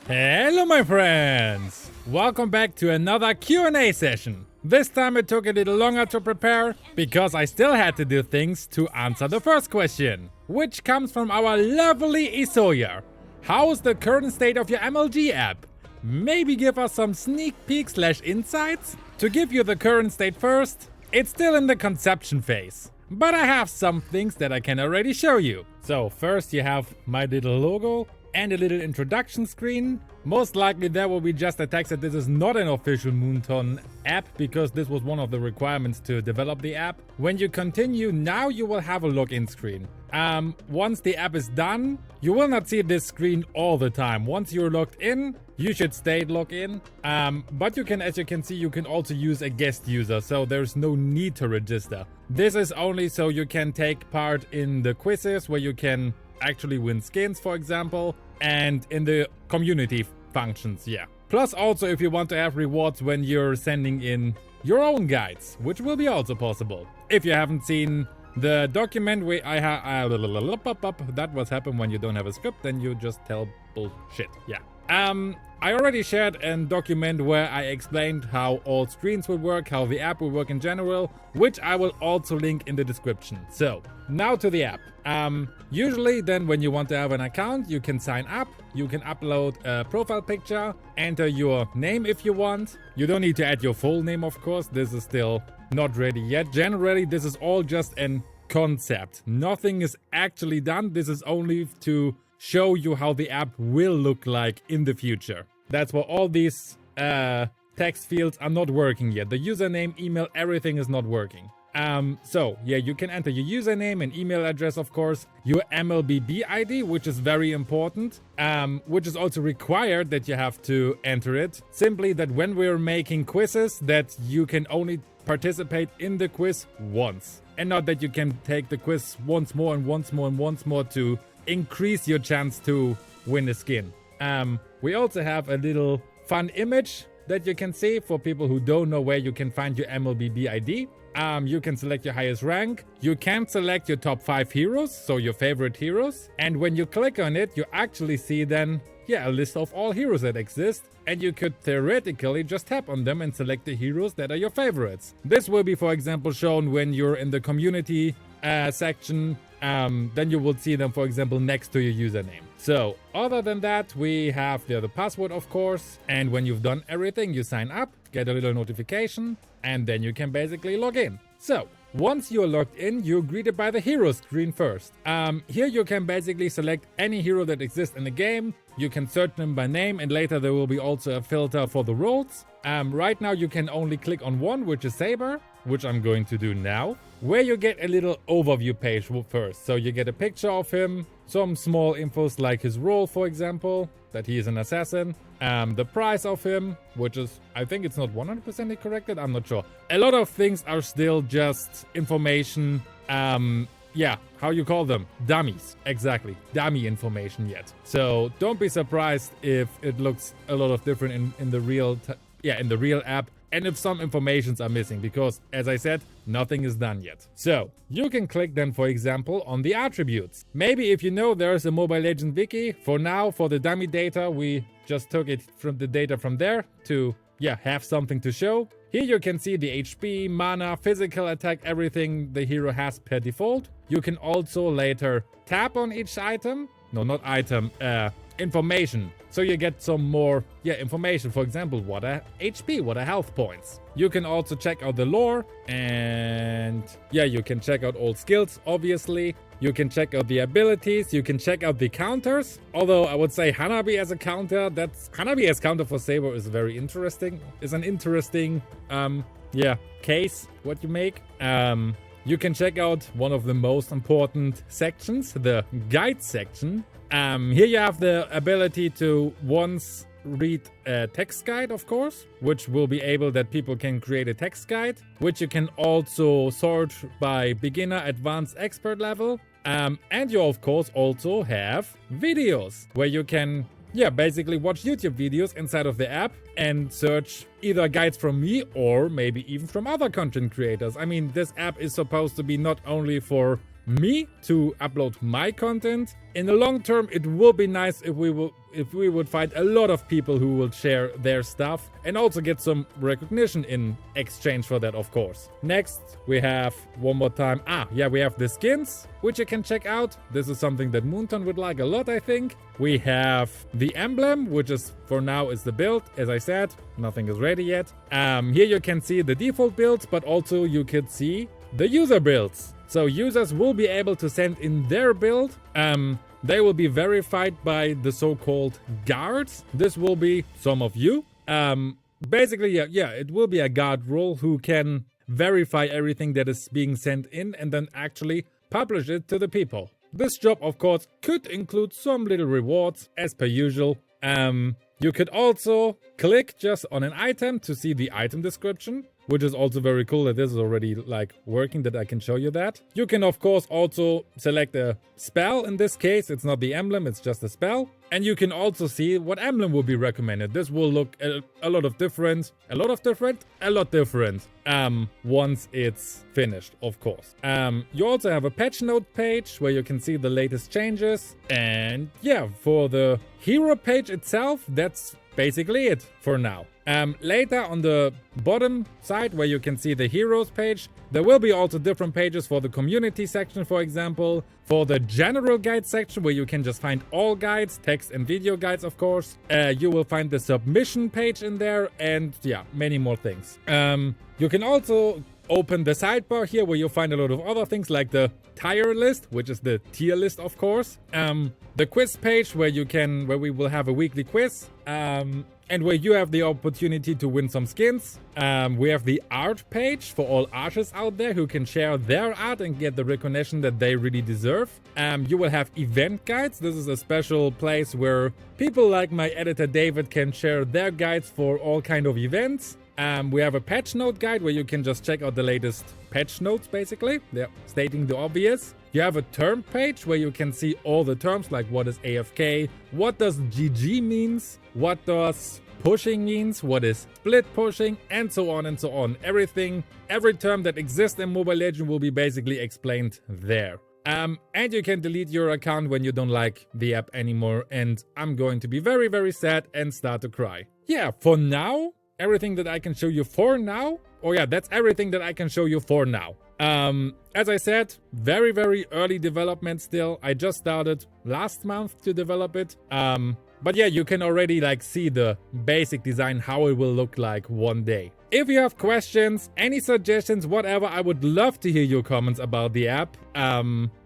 Hello my friends! Welcome back to another Q&A session. This time it took a little longer to prepare because I still had to do things to answer the first question, which comes from our lovely 𝐃𝐢𝐬𝐬. How is the current state of your MLG app? Maybe give us some sneak peek/insights? To give you the current state first, it's still in the conception phase. But I have some things that I can already show you. So first you have my little logo and a little introduction screen. Most likely there will be just a text that this is not an official Moonton app because this was one of the requirements to develop the app. When you continue, now you will have a login screen. Once the app is done, you will not see this screen all the time. Once you're logged in, you should stay logged in. But you can, as you can see, you can also use a guest user, so there's no need to register. This is only so you can take part in the quizzes where you can actually win skins, for example, and in the community functions, yeah. Plus also if you want to have rewards when you're sending in your own guides, which will be also possible. If you haven't seen the document where I have that was happen when you don't have a script, then you just tell bullshit, yeah. I already shared a document where I explained how all screens will work, how the app will work in general, which I will also link in the description. So, now to the app. Usually then when you want to have an account, you can sign up, you can upload a profile picture, enter your name if you want. You don't need to add your full name, of course, this is still not ready yet. Generally, this is all just a concept. Nothing is actually done, this is only to show you how the app will look like in the future. That's why all these text fields are not working yet. The username, email, everything is not working. So yeah, you can enter your username and email address, of course, your MLBB ID, which is very important, which is also required that you have to enter it. Simply that when we're making quizzes, that you can only participate in the quiz once, and not that you can take the quiz once more and once more and once more to increase your chance to win the skin. We also have a little fun image that you can see for people who don't know where you can find your MLBB ID. You can select your highest rank. You can select your top 5 heroes, so your favorite heroes. And when you click on it, you actually see then, a list of all heroes that exist. And you could theoretically just tap on them and select the heroes that are your favorites. This will be, for example, shown when you're in the community section. Then you will see them, for example, next to your username. So, other than that, we have the password, of course. And when you've done everything, you sign up, get a little notification, and then you can basically log in. So, once you're logged in, you're greeted by the hero screen first. Here you can basically select any hero that exists in the game. You can search them by name, and later there will be also a filter for the roles. Right now you can only click on one, which is Saber, which I'm going to do now, where you get a little overview page first. So you get a picture of him, some small infos like his role, for example, that he is an assassin, the price of him, which is, I think it's not 100% corrected, I'm not sure. A lot of things are still just information, how you call them? Dummies, exactly, dummy information yet. So don't be surprised if it looks a lot of different in the real app. And if some informations are missing, because as I said, nothing is done yet. So you can click then, for example, on the attributes. Maybe if you know there's a Mobile Legends wiki. For now, for the dummy data, we just took it from the data from there to have something to show. Here you can see the HP, mana, physical attack, everything the hero has per default. You can also later tap on each item. No, not item, information. So you get some more information. For example, what are HP, what are health points. You can also check out the lore, and you can check out all skills, obviously. You can check out the abilities, you can check out the counters. Although I would say Hanabi as a counter, Hanabi as counter for Saber is very interesting. It's an interesting case what you make. You can check out one of the most important sections, the guide section. Here you have the ability to once read a text guide, of course, which will be able that people can create a text guide, which you can also sort by beginner, advanced, expert level. And you, of course, also have videos where you can basically watch YouTube videos inside of the app and search either guides from me or maybe even from other content creators. I mean, this app is supposed to be not only for me to upload my content. In the long term, it will be nice if we would find a lot of people who will share their stuff and also get some recognition in exchange for that, of course. Next, we have one more time. We have the skins, which you can check out. This is something that Moonton would like a lot, I think. We have the emblem, which is for now is the build. As I said, nothing is ready yet. Here you can see the default builds, but also you could see the user builds. So users will be able to send in their build. They will be verified by the so-called guards. This will be some of you. Basically, it will be a guard role who can verify everything that is being sent in and then actually publish it to the people. This job, of course, could include some little rewards as per usual. You could also click just on an item to see the item description, which is also very cool that this is already like working, that I can show you that. You can of course also select a spell. In this case, it's not the emblem, it's just a spell. And you can also see what emblem will be recommended. This will look a lot different once it's finished, of course. You also have a patch note page where you can see the latest changes. And yeah, for the hero page itself, that's basically it for now. Later on the bottom side where you can see the heroes page, there will be also different pages for the community section, for example, for the general guide section where you can just find all guides, text and video guides, of course. You will find the submission page in there and yeah, many more things. You can also open the sidebar here where you'll find a lot of other things like the tier list, which is the tier list, of course. The quiz page where we will have a weekly quiz. And where you have the opportunity to win some skins. We have the art page for all artists out there who can share their art and get the recognition that they really deserve. You will have event guides. This is a special place where people like my editor David can share their guides for all kind of events. We have a patch note guide where you can just check out the latest patch notes, basically. They're stating the obvious. You have a term page where you can see all the terms like what is AFK, what does GG means, what does pushing means, what is split pushing, and so on and so on. Everything, every term that exists in Mobile Legends will be basically explained there. And you can delete your account when you don't like the app anymore, and I'm going to be very, very sad and start to cry. Yeah, for now, everything that I can show you for now. Oh yeah, that's everything that I can show you for now. As I said, very, very early development still. I just started last month to develop it. But yeah, you can already like see the basic design, how it will look like one day. If you have questions, any suggestions, whatever, I would love to hear your comments about the app.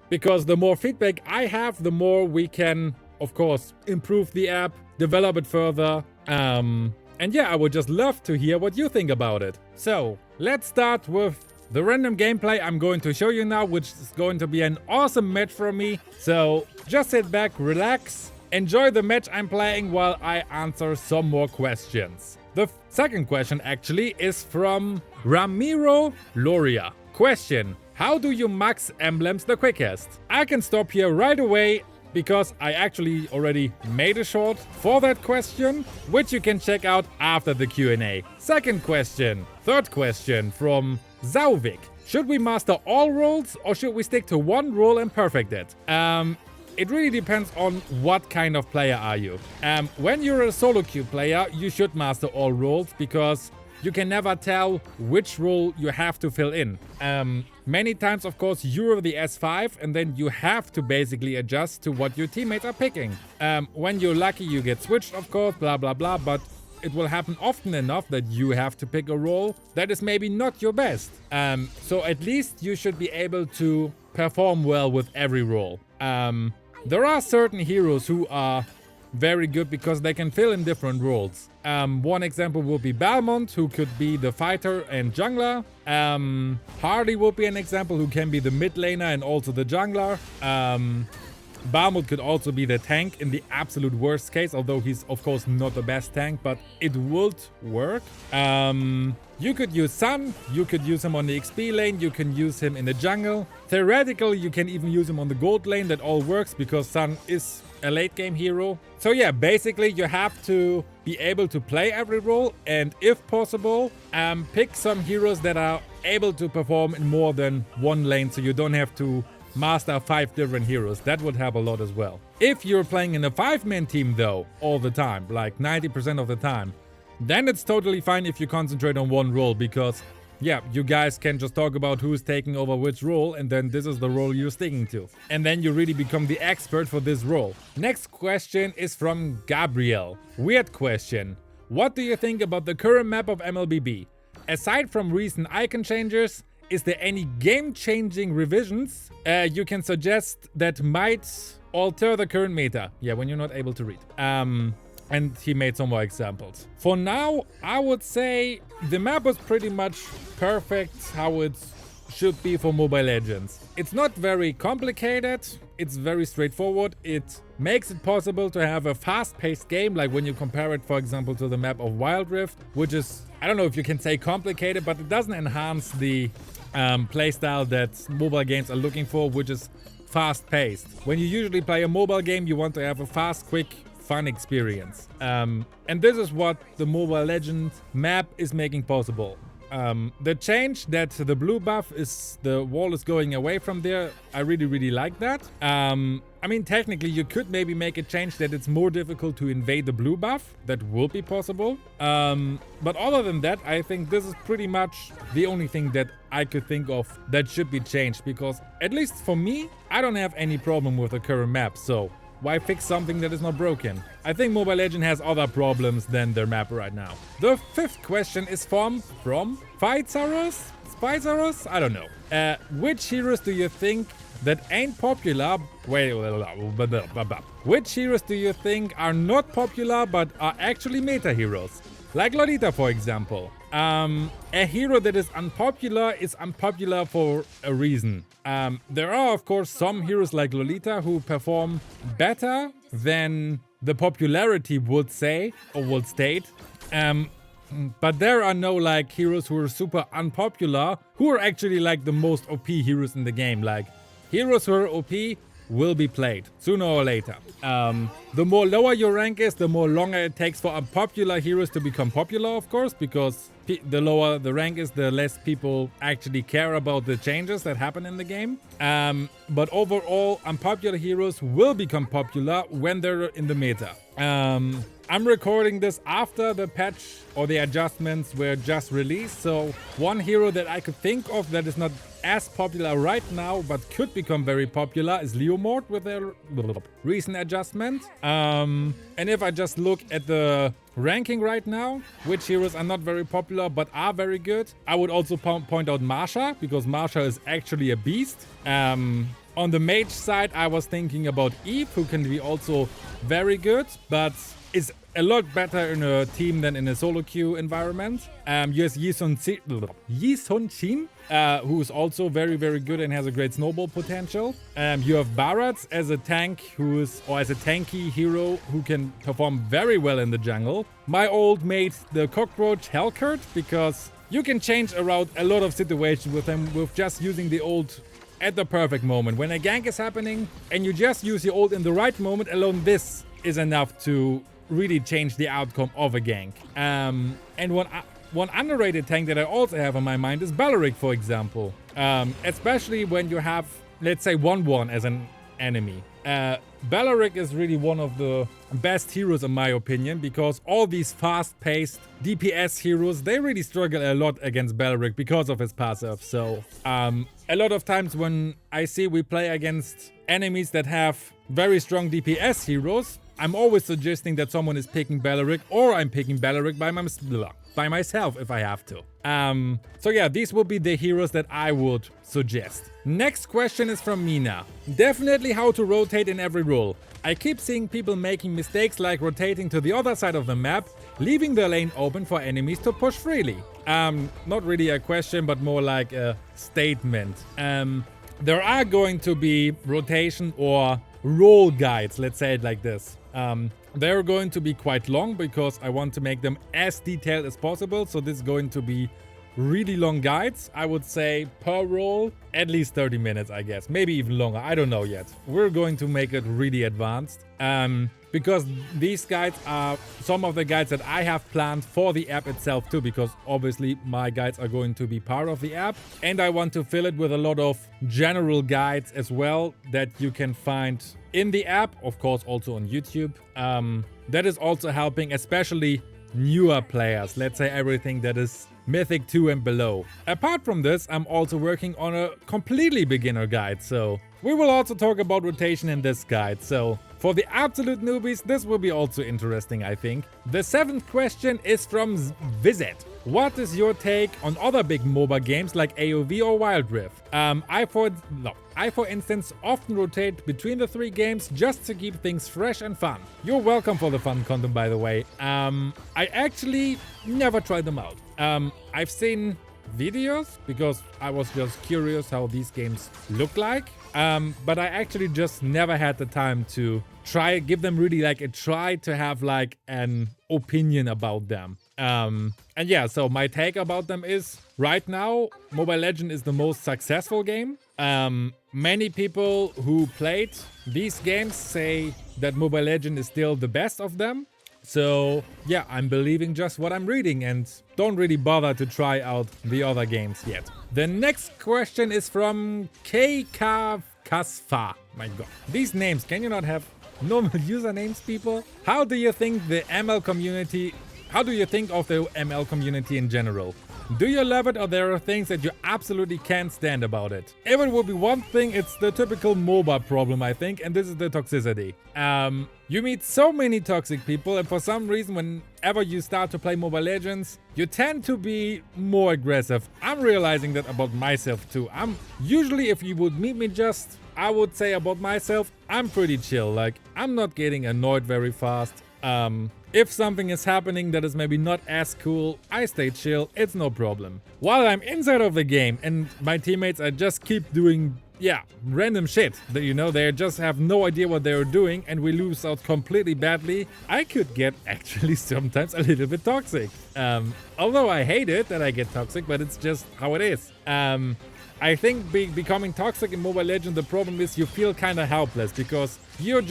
Because the more feedback I have, the more we can, of course, improve the app, develop it further. And yeah, I would just love to hear what you think about it. So, let's start with the random gameplay I'm going to show you now, which is going to be an awesome match for me. So, just sit back, relax, enjoy the match I'm playing while I answer some more questions. The second question actually is from Ramiro Loria. Question: how do you max emblems the quickest? I can stop here right away because I actually already made a short for that question, which you can check out after the Q&A. Second question, third question from 𝐃𝐢𝐬𝐜𝐿. Should we master all roles or should we stick to one role and perfect it? It really depends on what kind of player are you. When you're a solo queue player, you should master all roles because you can never tell which role you have to fill in. Many times, of course, you're the S5 and then you have to basically adjust to what your teammates are picking. When you're lucky, you get switched, of course, blah, blah, blah, but it will happen often enough that you have to pick a role that is maybe not your best. So at least you should be able to perform well with every role. There are certain heroes who are very good because they can fill in different roles. One example would be Belmont, who could be the fighter and jungler. Hardy would be an example, who can be the mid laner and also the jungler. Belmont could also be the tank in the absolute worst case, although he's of course not the best tank, but it would work. You could use Sun, you could use him on the XP lane, you can use him in the jungle. Theoretically, you can even use him on the gold lane. That all works because Sun is a late game hero. So yeah, basically you have to be able to play every role and if possible, pick some heroes that are able to perform in more than one lane so you don't have to master 5 different heroes. That would help a lot as well. If you're playing in a 5-man team though, all the time, like 90% of the time, then it's totally fine if you concentrate on one role, because yeah, you guys can just talk about who's taking over which role, and then this is the role you're sticking to. And then you really become the expert for this role. Next question is from Gabriel. Weird question. What do you think about the current map of MLBB? Aside from recent icon changes, is there any game-changing revisions you can suggest that might alter the current meta? Yeah, when you're not able to read. And he made some more examples. For now, I would say the map was pretty much perfect how it should be for Mobile Legends. It's not very complicated, it's very straightforward. It makes it possible to have a fast-paced game, like when you compare it, for example, to the map of Wild Rift, which is, I don't know if you can say complicated, but it doesn't enhance the playstyle that mobile games are looking for, which is fast-paced. When you usually play a mobile game, you want to have a fast, quick, fun experience. And this is what the Mobile Legends map is making possible. The change that the blue buff is, the wall is going away from there, I really like that. I mean, technically you could maybe make a change that it's more difficult to invade the blue buff. That will be possible. But other than that, I think this is pretty much the only thing that I could think of that should be changed, because at least for me, I don't have any problem with the current map, so why fix something that is not broken? I think Mobile Legends has other problems than their map right now. The 5th question is from Spicerus? I don't know. Which heroes do you think that ain't popular? Which heroes do you think are not popular but are actually meta heroes? Like Lolita, for example. A hero that is unpopular for a reason. There are, of course, some heroes like Lolita who perform better than the popularity would say or would state. But there are no like heroes who are super unpopular who are actually like the most OP heroes in the game. Like heroes who are OP will be played sooner or later. The more lower your rank is, the more longer it takes for unpopular heroes to become popular, of course, because the lower the rank is, the less people actually care about the changes that happen in the game. But overall, unpopular heroes will become popular when they're in the meta. I'm recording this after the patch or the adjustments were just released, so one hero that I could think of that is not as popular right now but could become very popular is Leomord with their recent adjustment. And if I just look at the ranking right now, which heroes are not very popular but are very good, I would also point out Marsha, because Marsha is actually a beast. On the mage side, I was thinking about Eve, who can be also very good, but is a lot better in a team than in a solo queue environment. You have Yi-Sun-Shin, who is also very good and has a great snowball potential. You have Barat as a tank as a tanky hero who can perform very well in the jungle. My old mate, the cockroach Hellcurt, because you can change around a lot of situations with him with just using the ult at the perfect moment. When a gank is happening and you just use your ult in the right moment, alone this is enough to really change the outcome of a gank. And one underrated tank that I also have on my mind is Beleric, for example. Especially when you have, let's say, 1-1 as an enemy. Beleric is really one of the best heroes in my opinion, because all these fast-paced DPS heroes, they really struggle a lot against Beleric because of his passive. So a lot of times when I see we play against enemies that have very strong DPS heroes, I'm always suggesting that someone is picking Beleric, or I'm picking Beleric by myself if I have to. So yeah, these will be the heroes that I would suggest. Next question is from Mina. Definitely how to rotate in every role. I keep seeing people making mistakes like rotating to the other side of the map, leaving the lane open for enemies to push freely. Not really a question, but more like a statement. There are going to be rotation or role guides, let's say it like this. They're going to be quite long because I want to make them as detailed as possible. So this is going to be really long guides. I would say per role, at least 30 minutes, I guess. Maybe even longer. I don't know yet. We're going to make it really advanced. because these guides are some of the guides that I have planned for the app itself too, because obviously my guides are going to be part of the app, and I want to fill it with a lot of general guides as well that you can find in the app, of course also on YouTube. That is also helping especially newer players, let's say everything that is Mythic 2 and below. Apart from this, I'm also working on a completely beginner guide, so we will also talk about rotation in this guide. So for the absolute newbies, this will be also interesting, I think. The 7th question is from 𝐉𝐨𝐢𝐧. What is your take on other big MOBA games like AOV or Wild Rift? I, for instance, often rotate between the 3 games just to keep things fresh and fun. You're welcome for the fun content, by the way. I actually never tried them out. I've seen videos because I was just curious how these games look like. But I actually just never had the time to give them really like a try to have like an opinion about them. And yeah, so my take about them is right now, Mobile Legends is the most successful game. Many people who played these games say that Mobile Legends is still the best of them. So yeah, I'm believing just what I'm reading and don't really bother to try out the other games yet. The next question is from 𝐃𝐢𝐬𝐜𝐶𝐲. My god. These names, can you not have normal usernames, people? How do you think of the ML community in general? Do you love it, or there are things that you absolutely can't stand about it? If it would be one thing, it's the typical MOBA problem, I think, and this is the toxicity. You meet so many toxic people, and for some reason, whenever you start to play Mobile Legends, you tend to be more aggressive. I'm realizing that about myself too. Usually, if you would meet me I would say about myself, I'm pretty chill. Like, I'm not getting annoyed very fast. If something is happening that is maybe not as cool, I stay chill, it's no problem. While I'm inside of the game and my teammates just keep doing, random shit that, they just have no idea what they're doing and we lose out completely badly, I could get actually sometimes a little bit toxic. Although I hate it that I get toxic, but it's just how it is. I think becoming toxic in Mobile Legends, the problem is you feel kind of helpless because you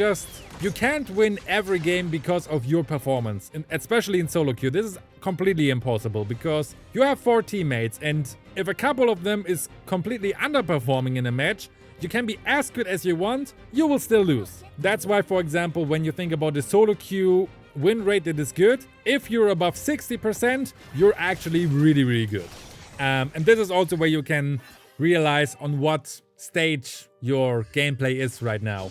can't win every game because of your performance, and especially in soloQ. This is completely impossible because you have 4 teammates, and if a couple of them is completely underperforming in a match, you can be as good as you want, you will still lose. That's why, for example, when you think about the soloQ win rate that is good, if you're above 60%, you're actually really, really good. And this is also where you can realize on what stage your gameplay is right now.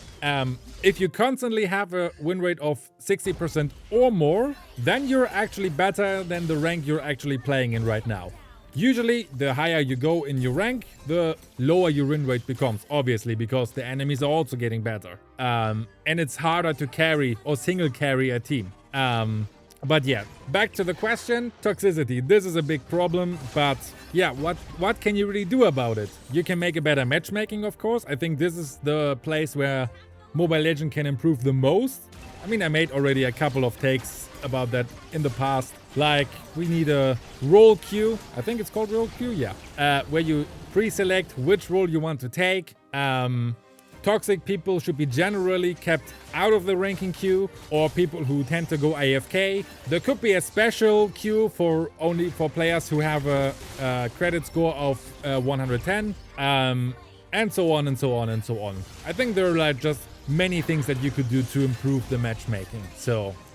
If you constantly have a win rate of 60% or more, then you're actually better than the rank you're actually playing in right now. Usually, the higher you go in your rank, the lower your win rate becomes, obviously, because the enemies are also getting better. And it's harder to carry or single carry a team. But yeah, back to the question, toxicity. This is a big problem, but yeah, what can you really do about it? You can make a better matchmaking, of course. I think this is the place where Mobile Legends can improve the most. I mean, I made already a couple of takes about that in the past. Like, we need a role queue. I think it's called role queue, yeah. Where you pre-select which role you want to take. Toxic people should be generally kept out of the ranking queue, or people who tend to go AFK. There could be a special queue only for players who have a credit score of 110, and so on and so on and so on. I think there are like just many things that you could do to improve the matchmaking.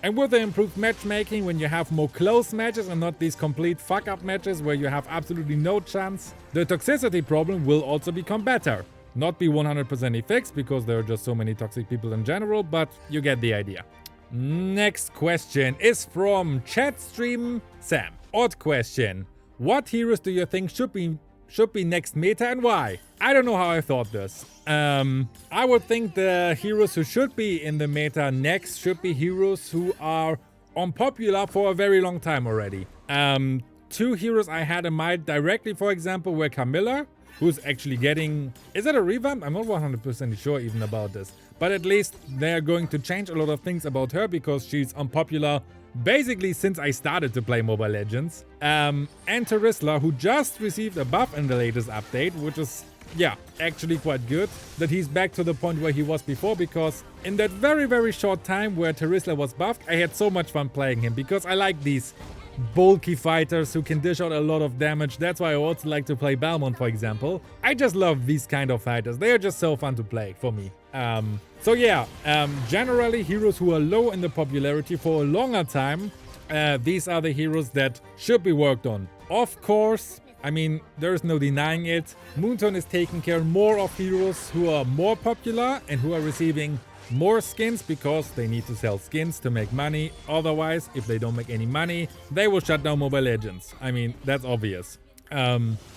And with the improved matchmaking, when you have more close matches and not these complete fuck-up matches where you have absolutely no chance, the toxicity problem will also become better. Not be 100% fixed because there are just so many toxic people in general, but you get the idea. Next question is from Chatstream Sam. Odd question. What heroes do you think should be next meta and why? I don't know how I thought this. I would think the heroes who should be in the meta next should be heroes who are unpopular for a very long time already. 2 heroes I had in mind directly, for example, were Camilla, who's actually getting... Is it a revamp? I'm not 100% sure even about this. But at least they're going to change a lot of things about her because she's unpopular basically since I started to play Mobile Legends. And Terizla, who just received a buff in the latest update, which is yeah, actually quite good that he's back to the point where he was before, because in that very, very short time where 𝐃𝐢𝐬𝐬 was buffed, I had so much fun playing him because I like these bulky fighters who can dish out a lot of damage. That's why I also like to play Belmont, for example. I just love these kind of fighters. They are just so fun to play for me. So yeah, generally heroes who are low in the popularity for a longer time, these are the heroes that should be worked on. Of course, I mean, there's no denying it. Moonton is taking care more of heroes who are more popular and who are receiving more skins because they need to sell skins to make money. Otherwise, if they don't make any money, they will shut down Mobile Legends. I mean, that's obvious.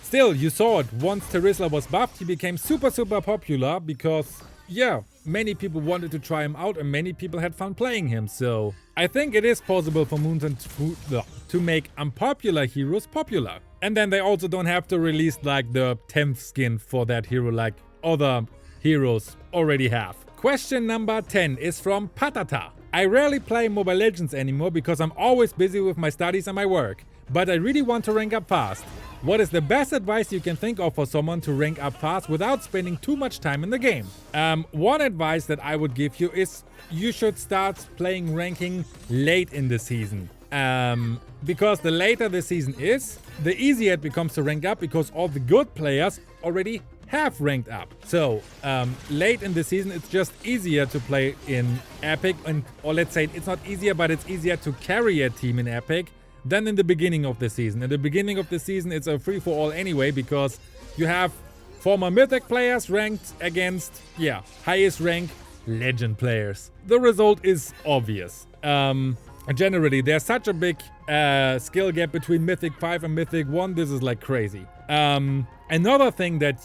Still, you saw it. Once 𝐃𝐢𝐬𝐬 was buffed, he became super popular because, yeah, many people wanted to try him out and many people had fun playing him. So I think it is possible for Moonton to make unpopular heroes popular. And then they also don't have to release like the 10th skin for that hero like other heroes already have. Question number 10 is from Patata. I rarely play Mobile Legends anymore because I'm always busy with my studies and my work, but I really want to rank up fast. What is the best advice you can think of for someone to rank up fast without spending too much time in the game? One advice that I would give you is you should start playing ranking late in the season. Because the later the season is, the easier it becomes to rank up because all the good players already have ranked up. So late in the season, it's just easier to play in Epic, or let's say it's not easier, but it's easier to carry a team in Epic than in the beginning of the season. In the beginning of the season, it's a free-for-all anyway, because you have former Mythic players ranked against, yeah, highest rank Legend players. The result is obvious. Generally, there's such a big skill gap between Mythic 5 and Mythic 1, this is like crazy. Another thing that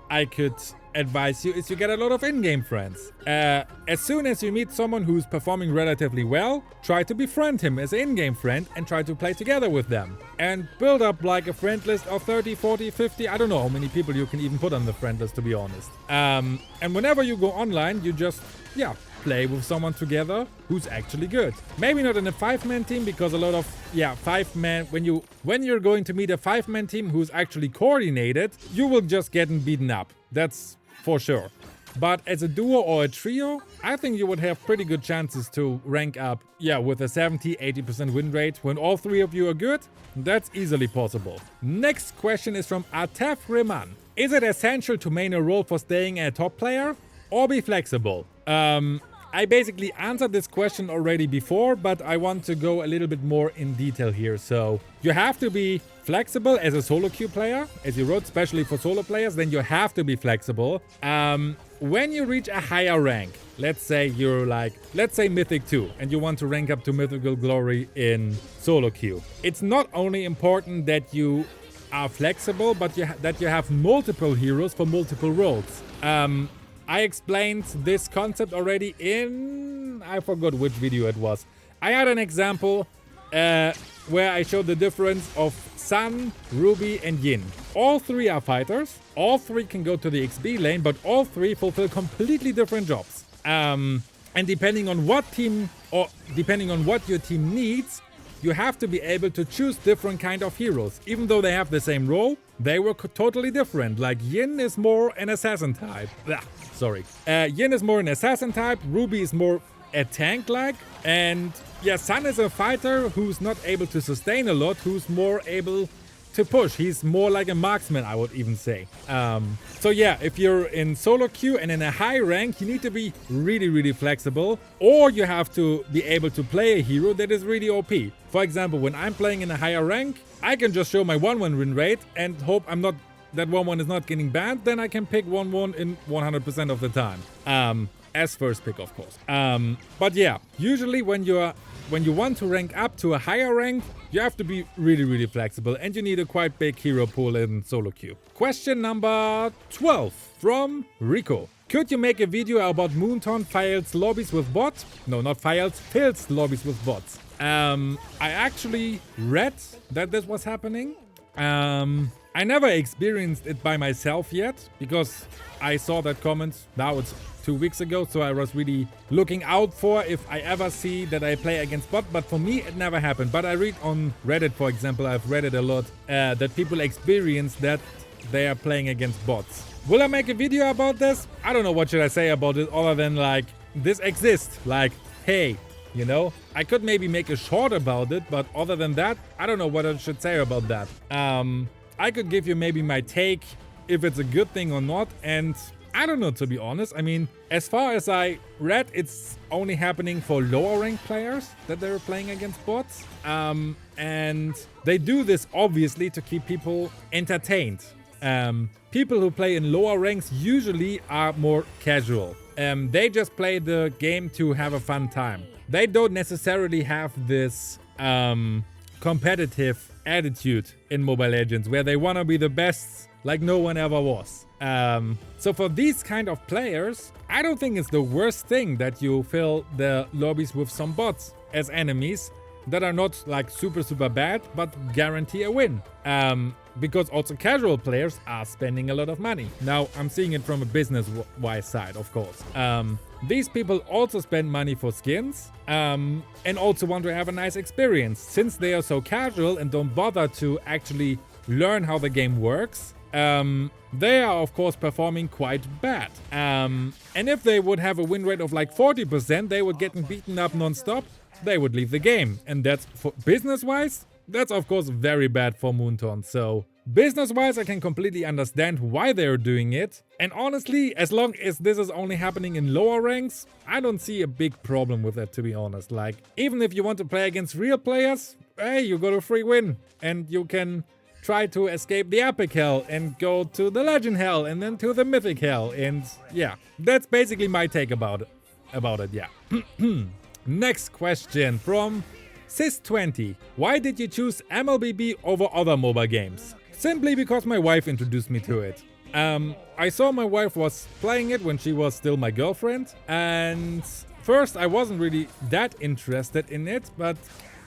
I could advise you is you get a lot of in-game friends. As soon as you meet someone who's performing relatively well, try to befriend him as an in-game friend and try to play together with them. And build up like a friend list of 30, 40, 50, I don't know how many people you can even put on the friend list, to be honest. And whenever you go online, you just, yeah, play with someone together who's actually good. Maybe not in a 5-man team, because a lot of, yeah, 5-man, when you're going to meet a 5-man team who's actually coordinated, you will just get beaten up. That's for sure. But as a duo or a trio, I think you would have pretty good chances to rank up, yeah, with a 70-80% win rate. When all three of you are good, that's easily possible. Next question is from Atef Rehman. Is it essential to main a role for staying a top player, or be flexible? I basically answered this question already before, but I want to go a little bit more in detail here. So you have to be flexible as a soloQ player, as you wrote, especially for solo players, then you have to be flexible. When you reach a higher rank, let's say you're like, let's say Mythic 2, and you want to rank up to Mythical Glory in soloQ. It's not only important that you are flexible, but that you have multiple heroes for multiple roles. I explained this concept already in, I forgot which video it was. I had an example where I showed the difference of Sun, Ruby and Yin. All three are fighters, all three can go to the XP lane, but all three fulfill completely different jobs. And depending on what team, or depending on what your team needs, you have to be able to choose different kind of heroes. Even though they have the same role, they were totally different. Like Yin is more an assassin type. Yin is more an assassin type, Ruby is more a tank-like, and yeah, Sun is a fighter who's not able to sustain a lot, who's more able to push. He's more like a marksman, I would even say. So yeah, if you're in soloQ and in a high rank, you need to be really flexible, or you have to be able to play a hero that is really OP. For example, when I'm playing in a higher rank, I can just show my 1-1 win rate and hope that 1-1 is not getting banned, then I can pick 1-1 in 100% of the time. As first pick, of course. But yeah, usually when you want to rank up to a higher rank, you have to be really flexible, and you need a quite big hero pool in soloQ. Question number 12 from Rico. Could you make a video about Moonton fills lobbies with bots? No, not fills lobbies with bots. I actually read that this was happening. I never experienced it by myself yet, because I saw that comment, now it's 2 weeks ago, so I was really looking out for if I ever see that I play against bot, but for me it never happened. But I read on Reddit, for example, I've read it a lot, that people experience that they are playing against bots. Will I make a video about this? I don't know what should I say about it other than like, this exists. Like, hey, you know? I could maybe make a short about it, but other than that, I don't know what I should say about that. I could give you maybe my take, if it's a good thing or not, and I don't know, to be honest. I mean, as far as I read, it's only happening for lower ranked players that they're playing against bots. And they do this obviously to keep people entertained. People who play in lower ranks usually are more casual. They just play the game to have a fun time. They don't necessarily have this competitive attitude in Mobile Legends where they want to be the best like no one ever was. So for these kind of players, I don't think it's the worst thing that you fill the lobbies with some bots as enemies that are not like super bad, but guarantee a win. Because also casual players are spending a lot of money. Now, I'm seeing it from a business-wise side, of course. These people also spend money for skins and also want to have a nice experience. Since they are so casual and don't bother to actually learn how the game works, they are of course performing quite bad. And if they would have a win rate of like 40%, they would get beaten up non-stop. They would leave the game. And that's, for business-wise, that's of course very bad for Moonton. So business-wise, I can completely understand why they're doing it. And honestly, as long as this is only happening in lower ranks, I don't see a big problem with that, to be honest. Like, even if you want to play against real players, hey, you got a free win. And you can try to escape the epic hell and go to the legend hell and then to the mythic hell. And yeah, that's basically my take about it, yeah. Next question from Sis20. Why did you choose MLBB over other mobile games? Simply because my wife introduced me to it. I saw my wife was playing it when she was still my girlfriend, and first I wasn't really that interested in it, but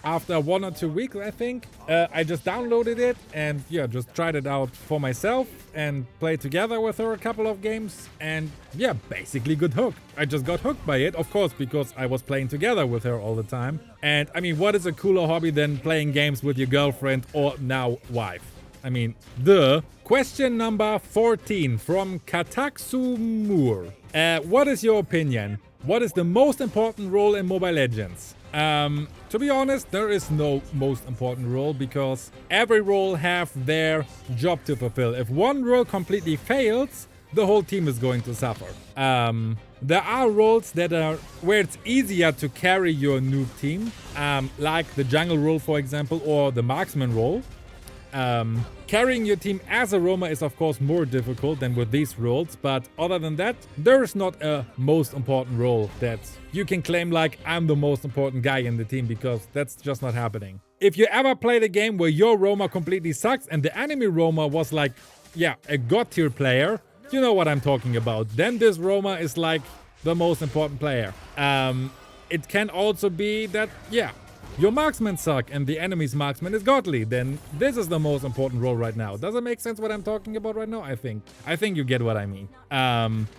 after 1 or 2 weeks, I think, I just downloaded it and yeah, just tried it out for myself and played together with her a couple of games, and yeah, basically got hooked. I just got hooked by it, of course, because I was playing together with her all the time. And I mean, what is a cooler hobby than playing games with your girlfriend or now wife? I mean, duh. Question number 14 from Kataksumur. What is your opinion? What is the most important role in Mobile Legends? To be honest, there is no most important role because every role have their job to fulfill. If one role completely fails, the whole team is going to suffer. There are roles that are where it's easier to carry your noob team, like the jungle role, for example, or the marksman role. Carrying your team as a roamer is of course more difficult than with these roles, but other than that, there is not a most important role that you can claim like I'm the most important guy in the team, because that's just not happening. If you ever played a game where your roamer completely sucks and the enemy roamer was like, yeah, a god tier player, you know what I'm talking about. Then this roamer is like the most important player. It can also be that, yeah, your marksmen suck and the enemy's marksman is godly, then this is the most important role right now. Does it make sense what I'm talking about right now? I think you get what I mean.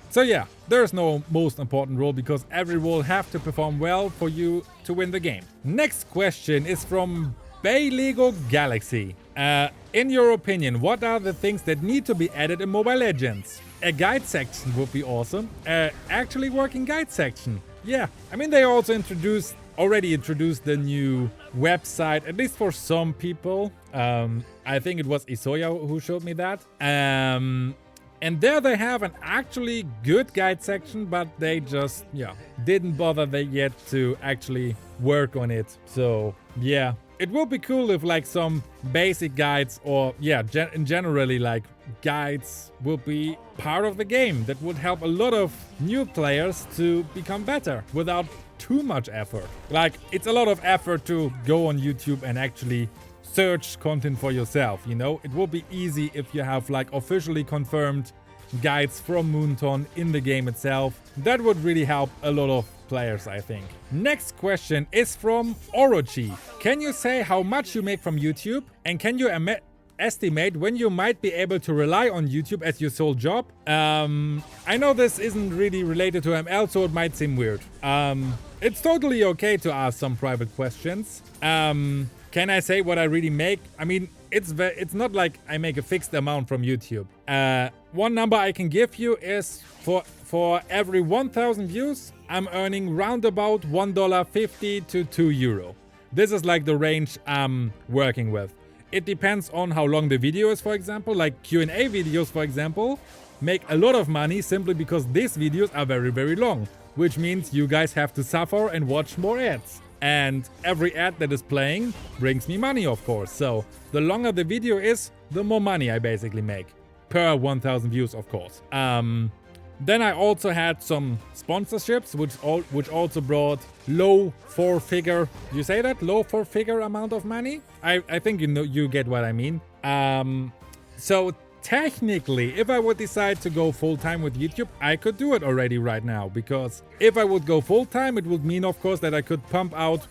So yeah, there's no most important role because every role have to perform well for you to win the game. Next question is from Lego Galaxy. In your opinion, what are the things that need to be added in Mobile Legends? A guide section would be awesome. Actually working guide section. Yeah, I mean they also already introduced the new website, at least for some people. I think it was Isoya who showed me that. And there they have an actually good guide section, but they just, yeah, didn't bother yet to actually work on it. So yeah, it would be cool if like some basic guides or yeah, generally like guides will be part of the game. That would help a lot of new players to become better without too much effort. Like, it's a lot of effort to go on YouTube and actually search content for yourself, you know? It will be easy if you have like officially confirmed guides from Moonton in the game itself. That would really help a lot of players, I think. Next question is from Orochi. Can you say how much you make from YouTube? And can you estimate when you might be able to rely on YouTube as your sole job? I know this isn't really related to ML, so it might seem weird. it's totally okay to ask some private questions. Can I say what I really make? I mean, it's not like I make a fixed amount from YouTube. One number I can give you is for every 1,000 views, I'm earning round about $1.50 to €2. This is like the range I'm working with. It depends on how long the video is, for example. Like Q&A videos, for example, make a lot of money simply because these videos are very, very long, which means you guys have to suffer and watch more ads. And every ad that is playing brings me money, of course. So the longer the video is, the more money I basically make. Per 1,000 views, of course. Then I also had some sponsorships, which also brought low four-figure, you say that? Low four-figure amount of money? I think you get what I mean. So technically, if I would decide to go full-time with YouTube, I could do it already right now. Because if I would go full-time, it would mean, of course, that I could pump out,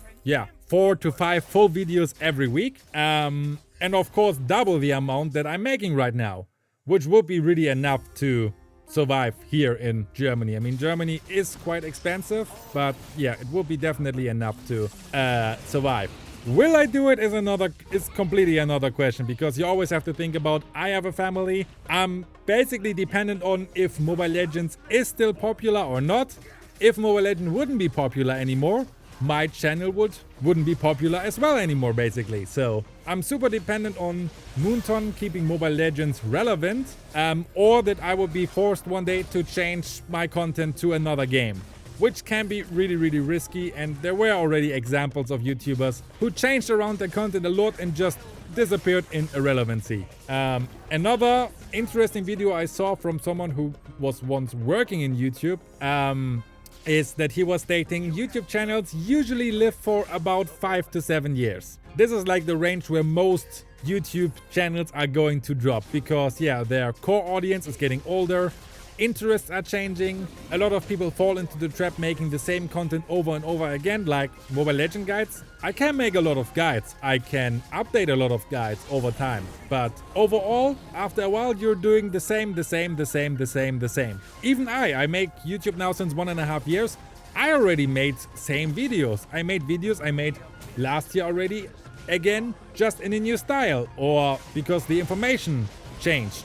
4 to 5 full videos every week. And of course, double the amount that I'm making right now, which would be really enough to survive here in Germany. I mean, Germany is quite expensive, but yeah, it will be definitely enough to survive. Will I do it is completely another question, because you always have to think about, I have a family. I'm basically dependent on if Mobile Legends is still popular or not. If Mobile Legends wouldn't be popular anymore, my channel wouldn't be popular as well anymore, basically. So I'm super dependent on Moonton keeping Mobile Legends relevant, or that I would be forced one day to change my content to another game, which can be really, really risky. And there were already examples of YouTubers who changed around their content a lot and just disappeared in irrelevancy. Another interesting video I saw from someone who was once working in YouTube, is that he was stating YouTube channels usually live for about 5 to 7 years. This is like the range where most YouTube channels are going to drop, because their core audience is getting older, interests are changing, a lot of people fall into the trap making the same content over and over again, like Mobile Legend guides. I can make a lot of guides, I can update a lot of guides over time, but overall, after a while, you're doing the same. Even I make YouTube now since 1.5 years. I already made same videos. I made videos I made last year already, again, just in a new style, or because the information changed.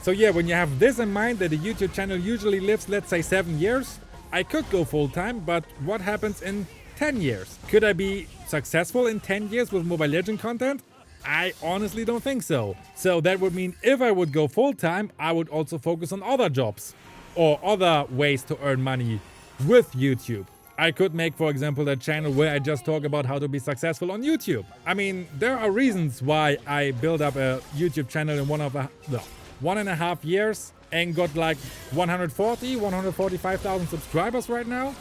So when you have this in mind, that a YouTube channel usually lives, let's say, 7 years, I could go full-time, but what happens in 10 years? Could I be successful in 10 years with Mobile Legends content? I honestly don't think so. So that would mean if I would go full-time, I would also focus on other jobs or other ways to earn money with YouTube. I could make, for example, a channel where I just talk about how to be successful on YouTube. I mean, there are reasons why I built up a YouTube channel in 1.5 years and got like 145,000 subscribers right now.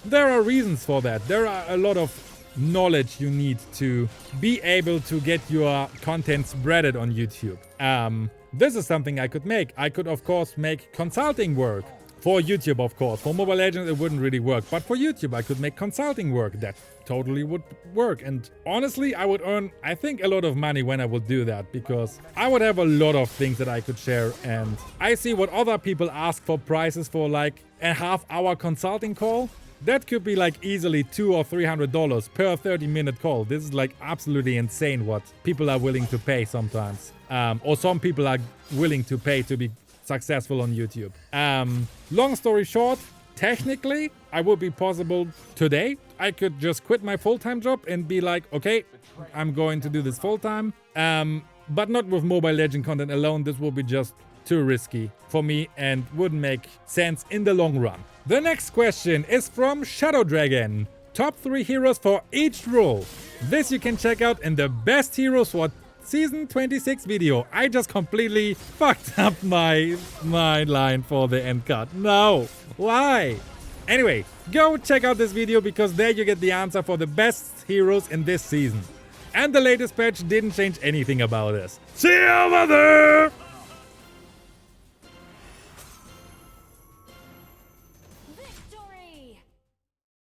There are reasons for that. There are a lot of knowledge you need to be able to get your content spreaded on YouTube. This is something I could make. I could, of course, make consulting work. For YouTube, of course. For Mobile Legends, it wouldn't really work. But for YouTube, I could make consulting work. That totally would work. And honestly, I would earn, I think, a lot of money when I would do that, because I would have a lot of things that I could share. And I see what other people ask for prices for like a half-hour consulting call. That could be like easily $200 or $300 per 30-minute call. This is like absolutely insane what people are willing to pay sometimes. Or some people are willing to pay to be successful on YouTube. Long story short, technically, I would be possible today. I could just quit my full-time job and be like, okay, I'm going to do this full-time. But not with Mobile Legend content alone. This will be just too risky for me and wouldn't make sense in the long run. The next question is from Shadow Dragon. Top 3 heroes for each role. This you can check out in the best heroes for Season 26 video. I just completely fucked up my line for the end card. No, why? Anyway, go check out this video, because there you get the answer for the best heroes in this season. And the latest patch didn't change anything about this. See you over there!